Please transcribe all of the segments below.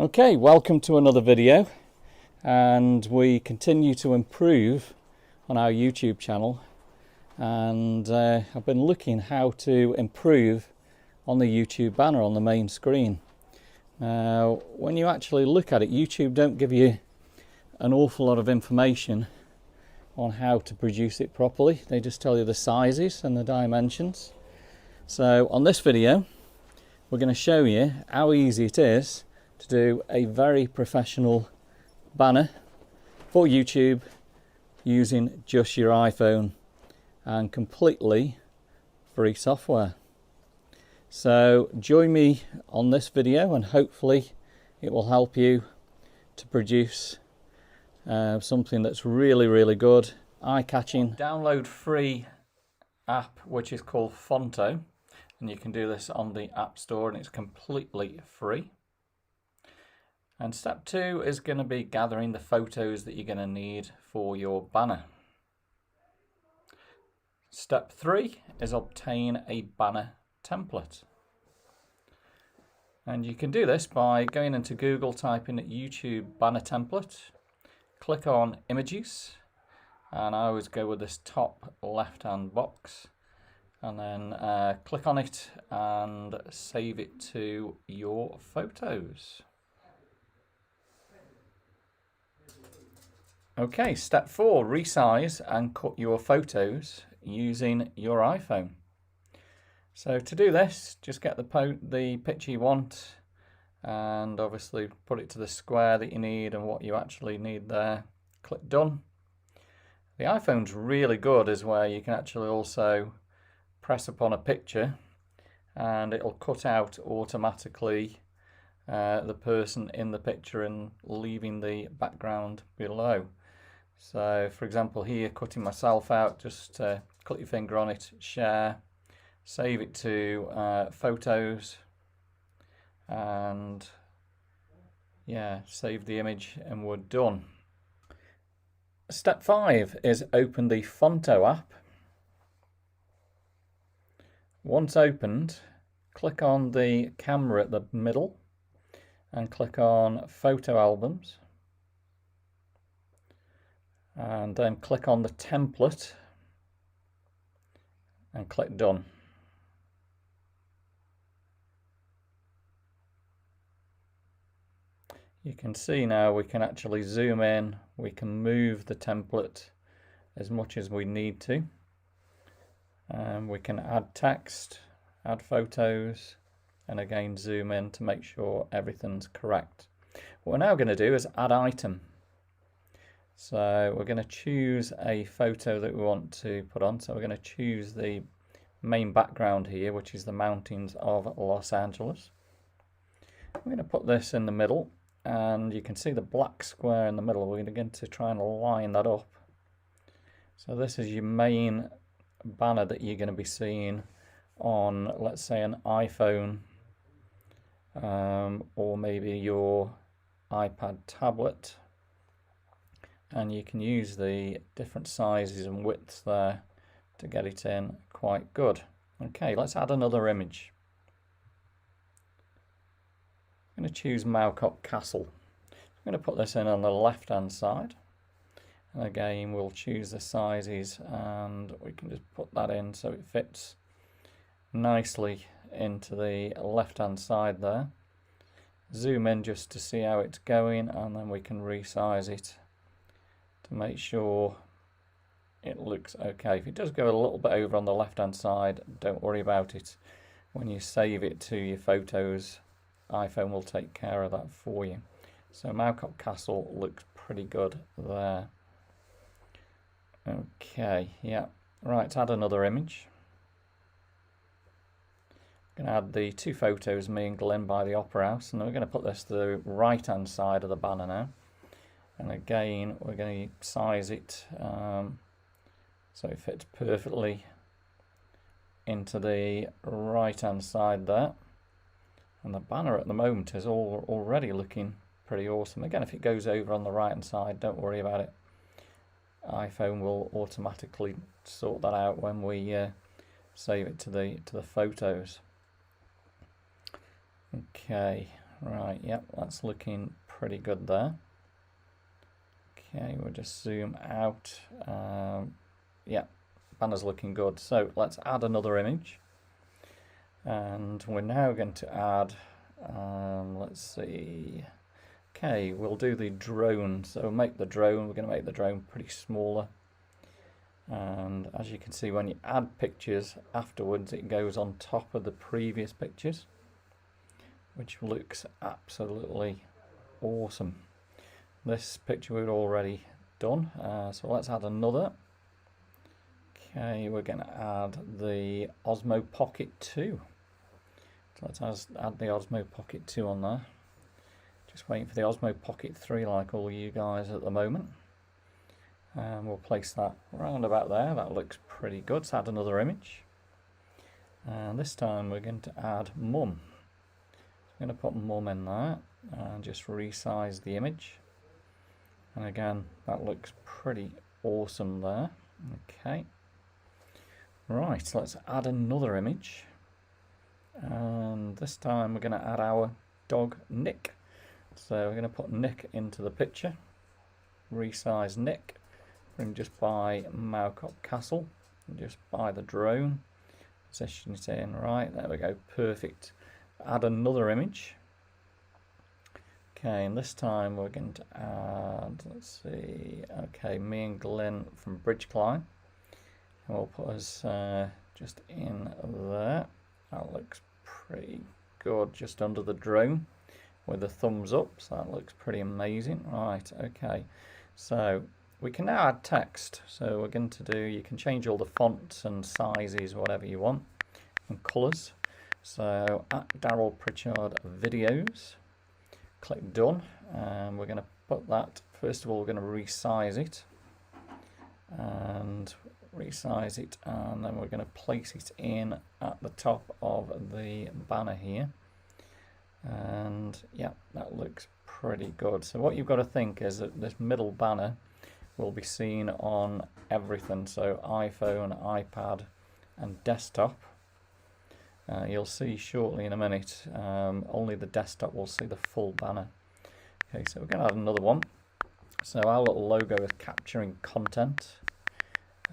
Okay, welcome to another video, and we continue to improve on our YouTube channel, and I've been looking how to improve on the YouTube banner on the main screen. Now, when you actually look at it, YouTube don't give you an awful lot of information on how to produce it properly. They just tell you the sizes and the dimensions. So on this video, we're going to show you how easy it is to do a very professional banner for YouTube using just your iPhone and completely free software. So join me on this video and hopefully it will help you to produce something that's really good, eye-catching. Download free app which is called PHONTO, and you can do this on the App Store and it's completely free. And step 2 is going to be gathering the photos that you're going to need for your banner. Step 3 is obtain a banner template. And you can do this by going into Google, typing YouTube banner template, click on images, and I always go with this top left hand box, and then click on it and save it to your photos. Okay, step 4, resize and cut your photos using your iPhone. So to do this, just get the picture you want and obviously put it to the square that you need and what you actually need there. Click done. The iPhone's really good as where you can actually also press upon a picture and it'll cut out automatically the person in the picture and leaving the background below. So for example here, cutting myself out, just click your finger on it, share, save it to photos, and yeah, save the image and we're done. Step 5 is open the PHONTO app. Once opened, click on the camera at the middle and click on photo albums, and then click on the template and click done. You can see now we can actually zoom in, we can move the template as much as we need to, and we can add text, add photos, and again zoom in to make sure everything's correct. What we're now going to do is add item. So we're going to choose a photo that we want to put on. So we're going to choose the main background here, which is the mountains of Los Angeles. We're going to put this in the middle, and you can see the black square in the middle. We're going to try and line that up. So this is your main banner that you're going to be seeing on, let's say, an iPhone or maybe your iPad tablet, and you can use the different sizes and widths there to get it in quite good. Okay, let's add another image. I'm going to choose Maucop Castle. I'm going to put this in on the left hand side, and again we'll choose the sizes and we can just put that in so it fits nicely into the left hand side there. Zoom in just to see how it's going, and then we can resize it to make sure it looks okay. If it does go a little bit over on the left hand side, don't worry about it. When you save it to your photos, iPhone will take care of that for you. So Maucop Castle looks pretty good there. Okay, yeah, right, add another image. I'm going to add the 2 photos, me and Glenn by the Opera House, and then we're going to put this to the right hand side of the banner now. And again we're going to size it so it fits perfectly into the right hand side there. And the banner at the moment is already looking pretty awesome. Again, if it goes over on the right hand side, don't worry about it. iPhone will automatically sort that out when we save it to the photos. Okay, Right, yep, that's looking pretty good there. Okay, we'll just zoom out. Yeah, banner's looking good. So let's add another image. And we're now going to add, let's see. Okay, we'll do the drone. So we'll make the drone, we're going to make the drone pretty smaller. And as you can see, when you add pictures afterwards, it goes on top of the previous pictures, which looks absolutely awesome. This picture we've already done, so let's add another. Okay, we're going to add the Osmo Pocket 2. So let's add the Osmo Pocket 2 on there. Just waiting for the Osmo Pocket 3 like all you guys at the moment. And we'll place that round about there. That looks pretty good. Let's add another image. And this time we're going to add Mum. I'm going to put Mum in there and just resize the image. And again, that looks pretty awesome there. Okay. Right, so let's add another image. And this time we're going to add our dog Nick. So we're going to put Nick into the picture. Resize Nick. Bring just by Maukop Castle. And just by the drone. Position it in. Right, there we go. Perfect. Add another image. Okay, and this time we're going to add, let's see, okay, me and Glenn from Bridge Climb. And we'll put us just in there. That looks pretty good, just under the drone with a thumbs up. So that looks pretty amazing. Right, okay. So we can now add text. So we're going to do, you can change all the fonts and sizes, whatever you want, and colours. So at Daryl Pritchard Videos. Click done, and we're going to put that, first of all we're going to resize it, and then we're going to place it in at the top of the banner here, and yeah, that looks pretty good. So what you've got to think is that this middle banner will be seen on everything, so iPhone, iPad and desktop. You'll see shortly in a minute, only the desktop will see the full banner. Okay, so we're going to add another one. So our little logo is capturing content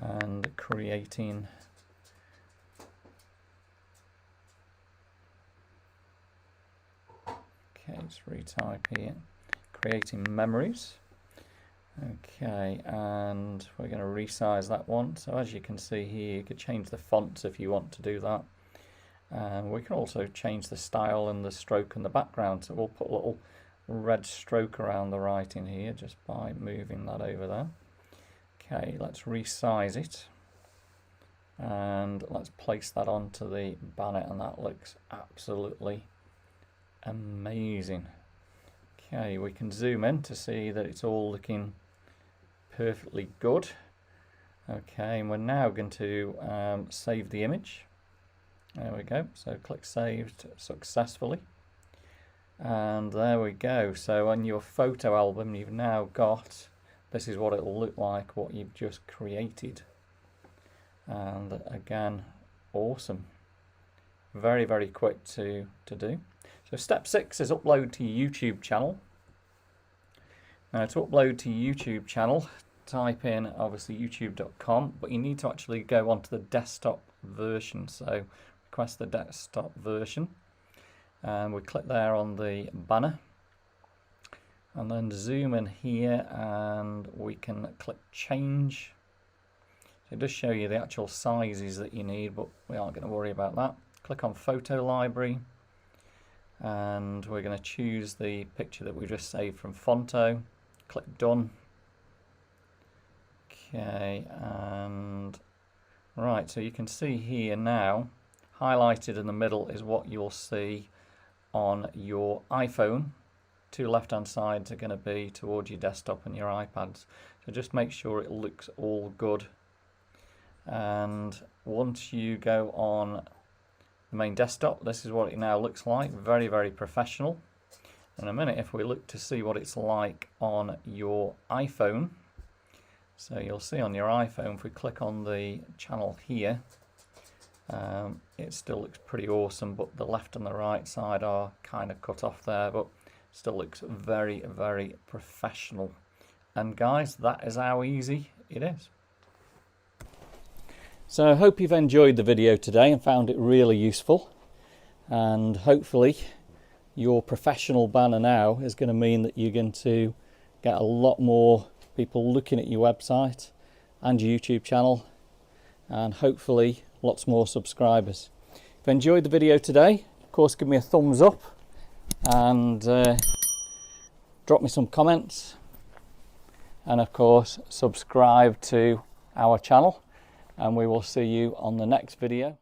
and creating okay, let's retype here. Creating memories. Okay, and we're going to resize that one. So as you can see here, you could change the fonts if you want to do that. And we can also change the style and the stroke and the background. So we'll put a little red stroke around the writing here just by moving that over there. Okay, let's resize it. And let's place that onto the banner, and that looks absolutely amazing. Okay, we can zoom in to see that it's all looking perfectly good. Okay, and we're now going to save the image. There we go, so click saved successfully, and there we go. So on your photo album you've now got, this is what it'll look like, what you've just created. And again, awesome, very, very quick to do. So step 6 is upload to your YouTube channel. Now to upload to your YouTube channel, type in obviously youtube.com, but you need to actually go onto the desktop version. So request the desktop version, and we click there on the banner, and then zoom in here, and we can click change. So it does show you the actual sizes that you need, but we aren't going to worry about that. Click on photo library, and we're going to choose the picture that we just saved from PHONTO. Click done. Okay, and right, so you can see here now, highlighted in the middle is what you'll see on your iPhone. Two left-hand sides are going to be towards your desktop and your iPads. So just make sure it looks all good. And once you go on the main desktop, this is what it now looks like. Very, very professional. In a minute, if we look to see what it's like on your iPhone, so you'll see on your iPhone, if we click on the channel here, it still looks pretty awesome, but the left and the right side are kind of cut off there, but still looks very, very professional. And guys, that is how easy it is. So I hope you've enjoyed the video today and found it really useful, and hopefully your professional banner now is going to mean that you're going to get a lot more people looking at your website and your YouTube channel, and hopefully lots more subscribers. If you enjoyed the video today, of course give me a thumbs up and drop me some comments, and of course subscribe to our channel, and we will see you on the next video.